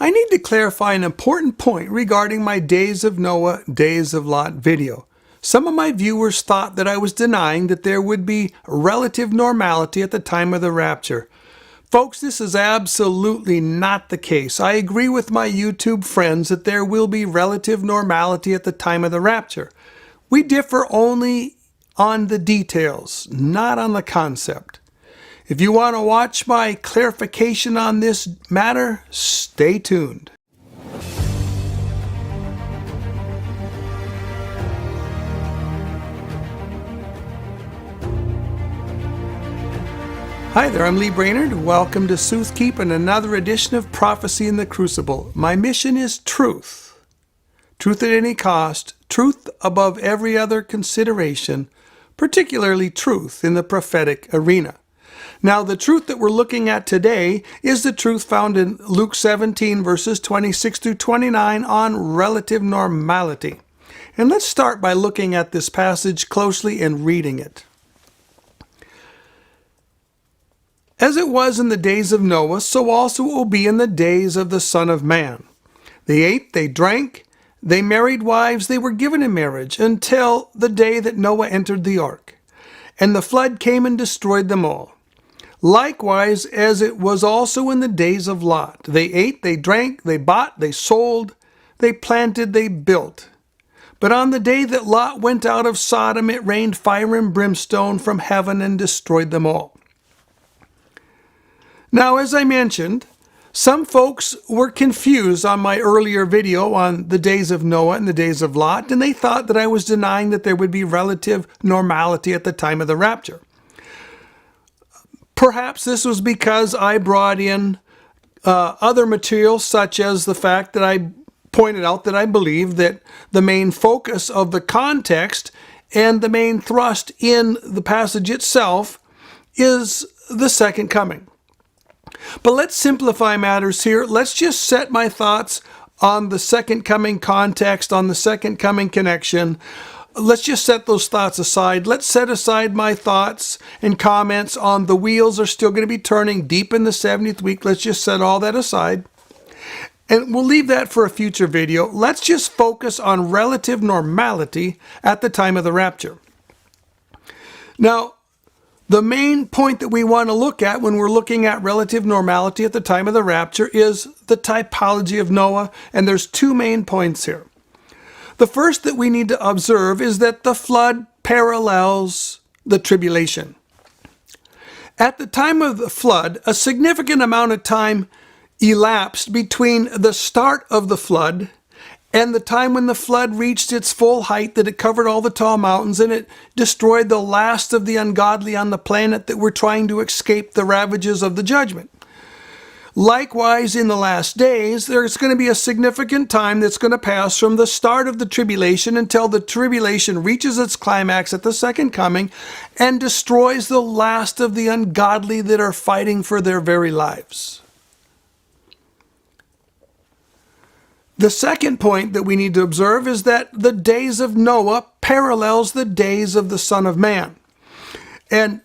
I need to clarify an important point regarding my Days of Noah, Days of Lot video. Some of my viewers thought that I was denying that there would be relative normality at the time of the rapture. Folks, this is absolutely not the case. I agree with my YouTube friends that there will be relative normality at the time of the rapture. We differ only on the details, not on the concept. If you want to watch my clarification on this matter, stay tuned. Hi there, I'm Brainard. Welcome to Soothkeep and another edition of Prophecy in the Crucible. My mission is truth. Truth at any cost, truth above every other consideration, particularly truth in the prophetic arena. Now, the truth that we're looking at today is the truth found in Luke 17, verses 26 through 29 on relative normality. And let's start by looking at this passage closely and reading it. As it was in the days of Noah, so also it will be in the days of the Son of Man. They ate, they drank, they married wives, they were given in marriage, until the day that Noah entered the ark. And the flood came and destroyed them all. Likewise, as it was also in the days of Lot. They ate, they drank, they bought, they sold, they planted, they built. But on the day that Lot went out of Sodom, it rained fire and brimstone from heaven and destroyed them all. Now, as I mentioned, some folks were confused on my earlier video on the days of Noah and the days of Lot, and they thought that I was denying that there would be relative normality at the time of the rapture. Perhaps this was because I brought in other materials, such as the fact that I pointed out that I believe that the main focus of the context and the main thrust in the passage itself is the second coming. But let's simplify matters here. Let's just set my thoughts on the second coming context, on the second coming connection. Let's just set those thoughts aside. Let's set aside my thoughts and comments on the wheels are still going to be turning deep in the 70th week. Let's just set all that aside. And we'll leave that for a future video. Let's just focus on relative normality at the time of the rapture. Now, the main point that we want to look at when we're looking at relative normality at the time of the rapture is the typology of Noah, and there's two main points here. The first that we need to observe is that the flood parallels the tribulation. At the time of the flood, a significant amount of time elapsed between the start of the flood and the time when the flood reached its full height, that it covered all the tall mountains and it destroyed the last of the ungodly on the planet that were trying to escape the ravages of the judgment. Likewise, in the last days, there's going to be a significant time that's going to pass from the start of the tribulation until the tribulation reaches its climax at the second coming and destroys the last of the ungodly that are fighting for their very lives. The second point that we need to observe is that the days of Noah parallels the days of the Son of Man. And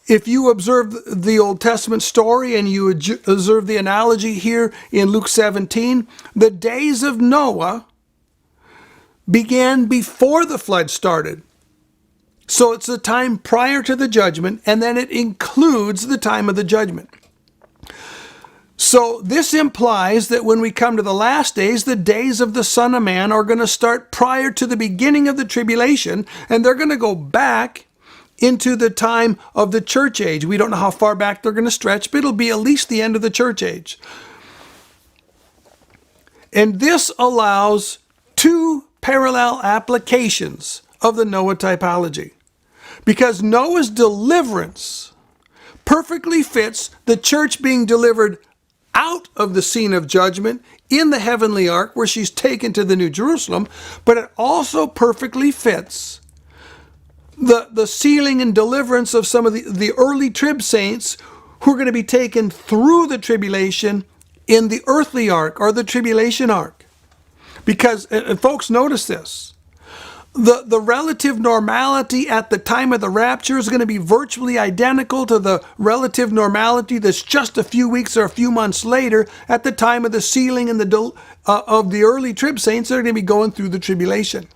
if you observe the Old Testament story and you observe the analogy here in Luke 17, the days of Noah began before the flood started. So it's the time prior to the judgment, and then it includes the time of the judgment. So this implies that when we come to the last days, the days of the Son of Man are going to start prior to the beginning of the tribulation, and they're going to go back into the time of the church age. We don't know how far back they're going to stretch, but it'll be at least the end of the church age. And this allows two parallel applications of the Noah typology, because Noah's deliverance perfectly fits the church being delivered out of the scene of judgment in the heavenly ark where she's taken to the New Jerusalem, but it also perfectly fits the sealing and deliverance of some of the early trib saints who are going to be taken through the tribulation in the earthly ark or the tribulation ark. Because, and folks, notice this, The relative normality at the time of the rapture is going to be virtually identical to the relative normality that's just a few weeks or a few months later at the time of the sealing and of the early trib saints that are going to be going through the tribulation.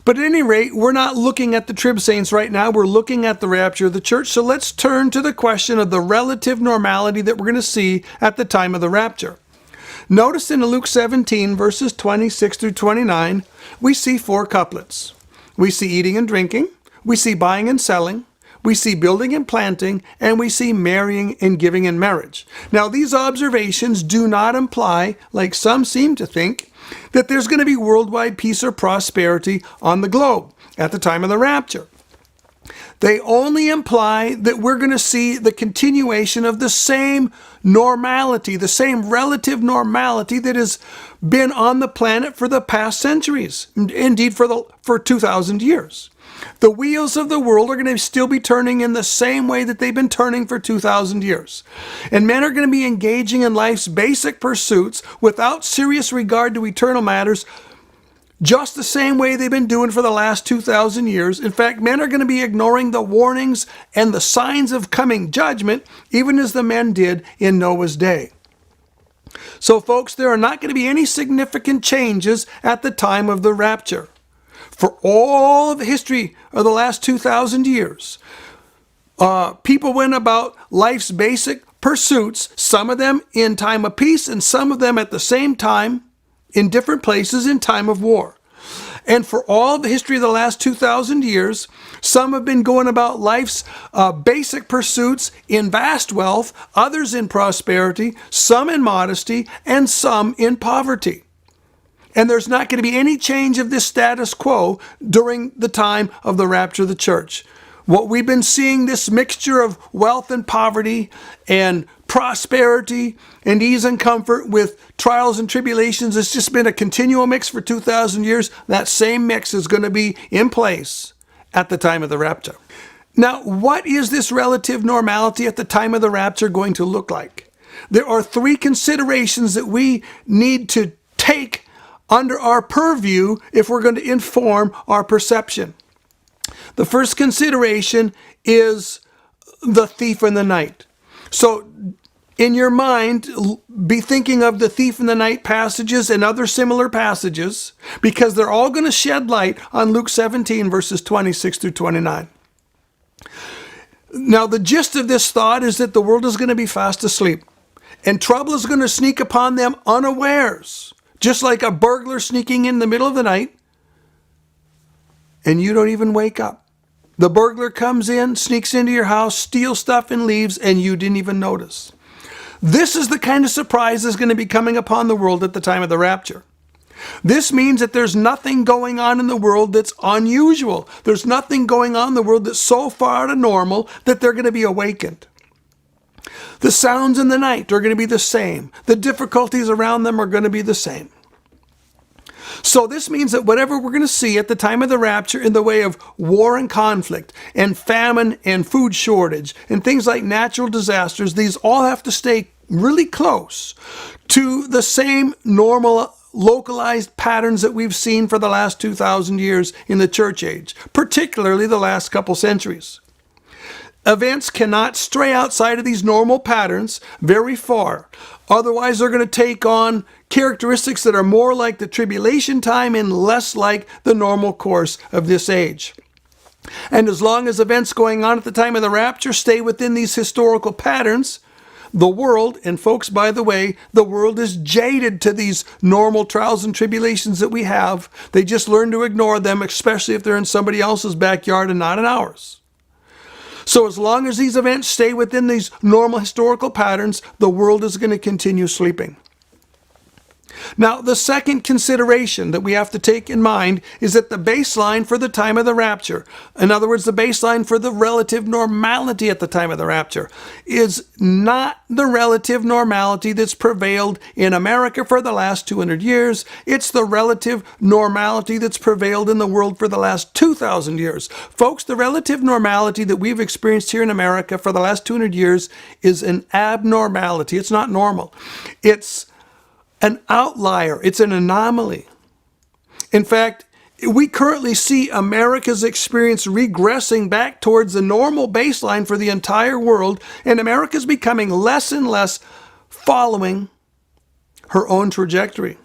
But at any rate, we're not looking at the trib saints right now. We're looking at the rapture of the church. So let's turn to the question of the relative normality that we're going to see at the time of the rapture. Notice in Luke 17, verses 26 through 29, we see 4 couplets. We see eating and drinking, we see buying and selling, we see building and planting, and we see marrying and giving in marriage. Now, these observations do not imply, like some seem to think, that there's going to be worldwide peace or prosperity on the globe at the time of the rapture. They only imply that we're going to see the continuation of the same normality, the same relative normality that has been on the planet for the past centuries, indeed for 2,000 years. The wheels of the world are going to still be turning in the same way that they've been turning for 2,000 years. And men are going to be engaging in life's basic pursuits without serious regard to eternal matters, just the same way they've been doing for the last 2,000 years. In fact, men are going to be ignoring the warnings and the signs of coming judgment, even as the men did in Noah's day. So, folks, there are not going to be any significant changes at the time of the rapture. For all of the history of the last 2,000 years, people went about life's basic pursuits, some of them in time of peace and some of them at the same time in different places in time of war. And for all the history of the last 2,000 years, some have been going about life's basic pursuits in vast wealth, others in prosperity, some in modesty, and some in poverty. And there's not going to be any change of this status quo during the time of the rapture of the church. What we've been seeing, this mixture of wealth and poverty and prosperity and ease and comfort with trials and tribulations, it's just been a continual mix for 2,000 years. That same mix is going to be in place at the time of the rapture. Now, what is this relative normality at the time of the rapture going to look like? There are 3 considerations that we need to take under our purview if we're going to inform our perception. The first consideration is the thief in the night. So in your mind, be thinking of the thief in the night passages and other similar passages, because they're all going to shed light on Luke 17, verses 26 through 29. Now, the gist of this thought is that the world is going to be fast asleep, and trouble is going to sneak upon them unawares, just like a burglar sneaking in the middle of the night, and you don't even wake up. The burglar comes in, sneaks into your house, steals stuff and leaves, and you didn't even notice. This is the kind of surprise that's going to be coming upon the world at the time of the rapture. This means that there's nothing going on in the world that's unusual. There's nothing going on in the world that's so far out of normal that they're going to be awakened. The sounds in the night are going to be the same. The difficulties around them are going to be the same. So this means that whatever we're going to see at the time of the rapture in the way of war and conflict and famine and food shortage and things like natural disasters, these all have to stay really close to the same normal localized patterns that we've seen for the last 2,000 years in the church age, particularly the last couple centuries. Events cannot stray outside of these normal patterns very far. Otherwise, they're going to take on characteristics that are more like the tribulation time and less like the normal course of this age. And as long as events going on at the time of the rapture stay within these historical patterns, the world, and folks, by the way, the world is jaded to these normal trials and tribulations that we have. They just learn to ignore them, especially if they're in somebody else's backyard and not in ours. So as long as these events stay within these normal historical patterns, the world is going to continue sleeping. Now, the second consideration that we have to take in mind is that the baseline for the time of the rapture, in other words, the baseline for the relative normality at the time of the rapture, is not the relative normality that's prevailed in America for the last 200 years. It's the relative normality that's prevailed in the world for the last 2,000 years. Folks, the relative normality that we've experienced here in America for the last 200 years is an abnormality. It's not normal. It's an outlier. It's an anomaly. In fact, we currently see America's experience regressing back towards the normal baseline for the entire world, and America's becoming less and less following her own trajectory.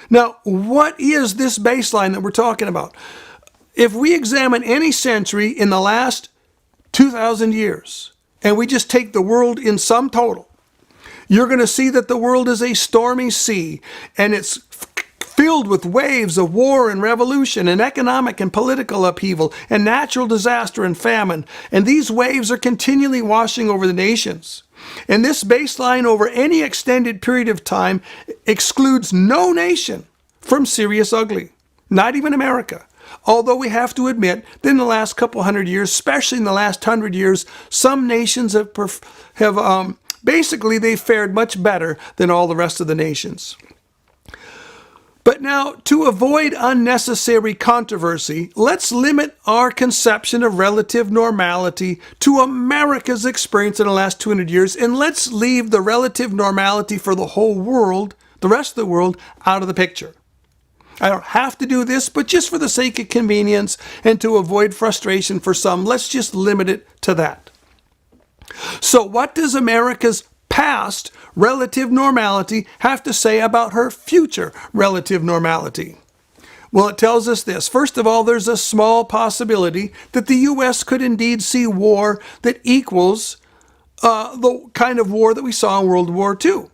Now, what is this baseline that we're talking about? If we examine any century in the last 2,000 years, and we just take the world in sum total, you're going to see that the world is a stormy sea, and it's filled with waves of war and revolution and economic and political upheaval and natural disaster and famine. And these waves are continually washing over the nations. And this baseline over any extended period of time excludes no nation from serious ugly, not even America. Although we have to admit that in the last couple hundred years, especially in the last 100 years, some nations have basically they've fared much better than all the rest of the nations. But now, to avoid unnecessary controversy, let's limit our conception of relative normality to America's experience in the last 200 years, and let's leave the relative normality for the whole world, the rest of the world, out of the picture. I don't have to do this, but just for the sake of convenience and to avoid frustration for some, let's just limit it to that. So what does America's past relative normality have to say about her future relative normality? Well, it tells us this. First of all, there's a small possibility that the U.S. could indeed see war that equals the kind of war that we saw in World War II.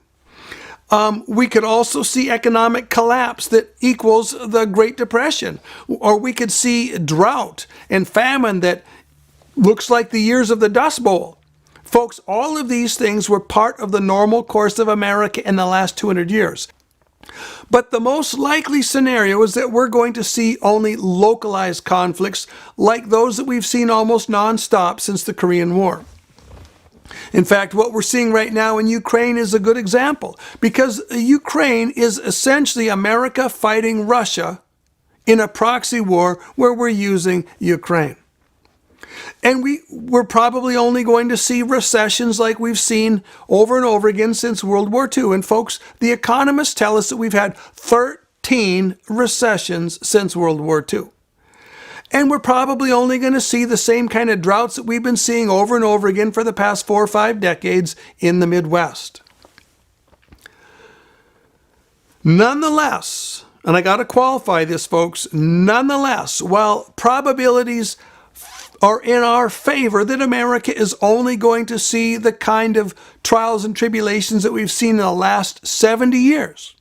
We could also see economic collapse that equals the Great Depression, or we could see drought and famine that looks like the years of the Dust Bowl. Folks, all of these things were part of the normal course of America in the last 200 years. But the most likely scenario is that we're going to see only localized conflicts like those that we've seen almost nonstop since the Korean War. In fact, what we're seeing right now in Ukraine is a good example, because Ukraine is essentially America fighting Russia in a proxy war where we're using Ukraine. And we're probably only going to see recessions like we've seen over and over again since World War II. And folks, the economists tell us that we've had 13 recessions since World War II. And we're probably only going to see the same kind of droughts that we've been seeing over and over again for the past 4 or 5 decades in the Midwest. Nonetheless, and I got to qualify this, folks, nonetheless, while probabilities are in our favor that America is only going to see the kind of trials and tribulations that we've seen in the last 70 years,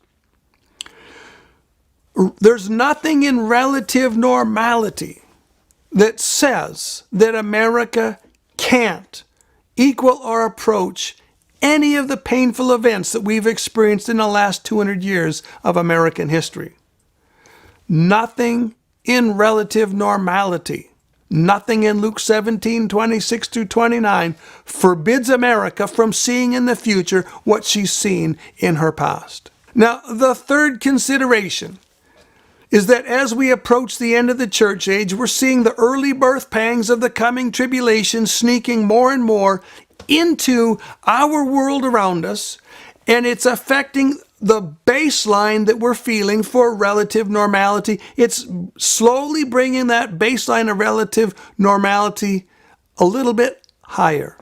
there's nothing in relative normality that says that America can't equal or approach any of the painful events that we've experienced in the last 200 years of American history. Nothing in relative normality, nothing in Luke 17:26-29 forbids America from seeing in the future what she's seen in her past. Now, the third consideration is that as we approach the end of the church age, we're seeing the early birth pangs of the coming tribulation sneaking more and more into our world around us, and it's affecting the baseline that we're feeling for relative normality. It's slowly bringing that baseline of relative normality a little bit higher.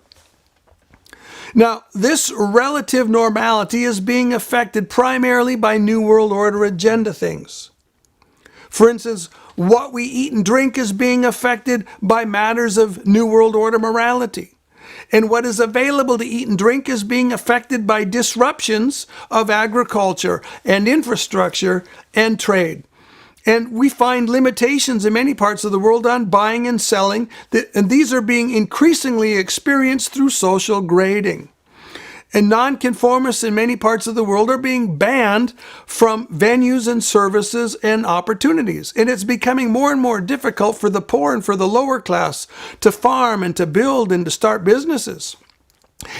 Now, this relative normality is being affected primarily by New World Order agenda things. For instance, what we eat and drink is being affected by matters of New World Order morality. And what is available to eat and drink is being affected by disruptions of agriculture and infrastructure and trade. And we find limitations in many parts of the world on buying and selling, and these are being increasingly experienced through social grading. And nonconformists in many parts of the world are being banned from venues and services and opportunities. And it's becoming more and more difficult for the poor and for the lower class to farm and to build and to start businesses.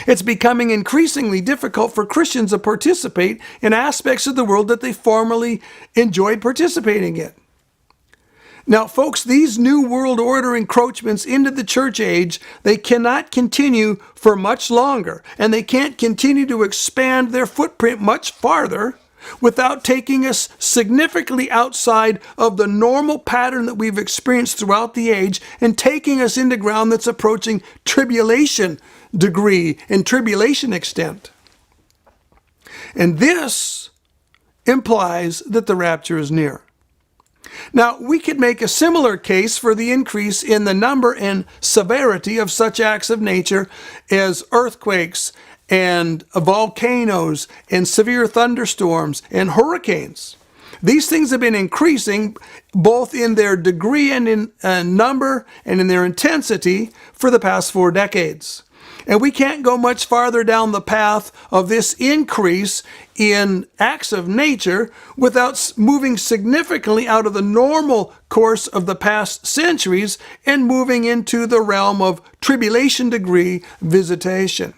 It's becoming increasingly difficult for Christians to participate in aspects of the world that they formerly enjoyed participating in. Now, folks, these New World Order encroachments into the church age, they cannot continue for much longer, and they can't continue to expand their footprint much farther without taking us significantly outside of the normal pattern that we've experienced throughout the age and taking us into ground that's approaching tribulation degree and tribulation extent. And this implies that the rapture is near. Now, we could make a similar case for the increase in the number and severity of such acts of nature as earthquakes and volcanoes and severe thunderstorms and hurricanes. These things have been increasing both in their degree and in number and in their intensity for the past 4 decades. And we can't go much farther down the path of this increase in acts of nature without moving significantly out of the normal course of the past centuries and moving into the realm of tribulation degree visitation.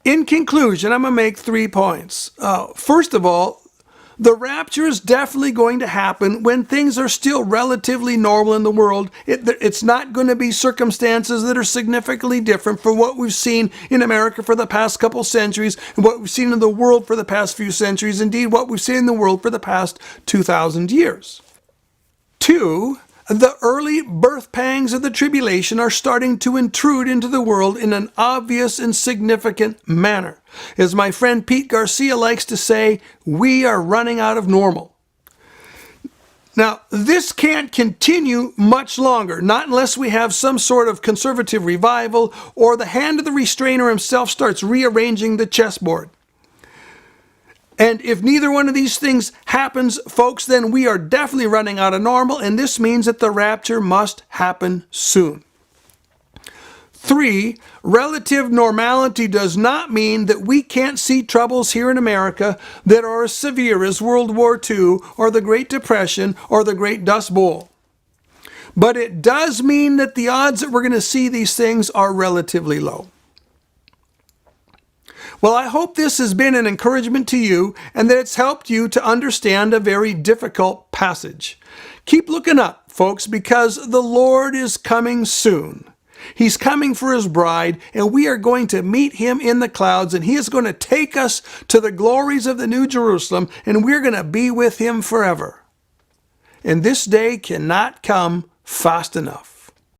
In conclusion, I'm going to make 3 points. First of all, the rapture is definitely going to happen when things are still relatively normal in the world. It's not going to be circumstances that are significantly different from what we've seen in America for the past couple centuries and what we've seen in the world for the past few centuries, indeed what we've seen in the world for the past 2,000 years. 2, the early birth pangs of the tribulation are starting to intrude into the world in an obvious and significant manner. As my friend Pete Garcia likes to say, we are running out of normal. Now, this can't continue much longer, not unless we have some sort of conservative revival or the hand of the restrainer himself starts rearranging the chessboard. And if neither one of these things happens, folks, then we are definitely running out of normal, and this means that the rapture must happen soon. 3, relative normality does not mean that we can't see troubles here in America that are as severe as World War II or the Great Depression or the Great Dust Bowl. But it does mean that the odds that we're going to see these things are relatively low. Well, I hope this has been an encouragement to you and that it's helped you to understand a very difficult passage. Keep looking up, folks, because the Lord is coming soon. He's coming for his bride, and we are going to meet him in the clouds, and he is going to take us to the glories of the New Jerusalem, and we're going to be with him forever. And this day cannot come fast enough.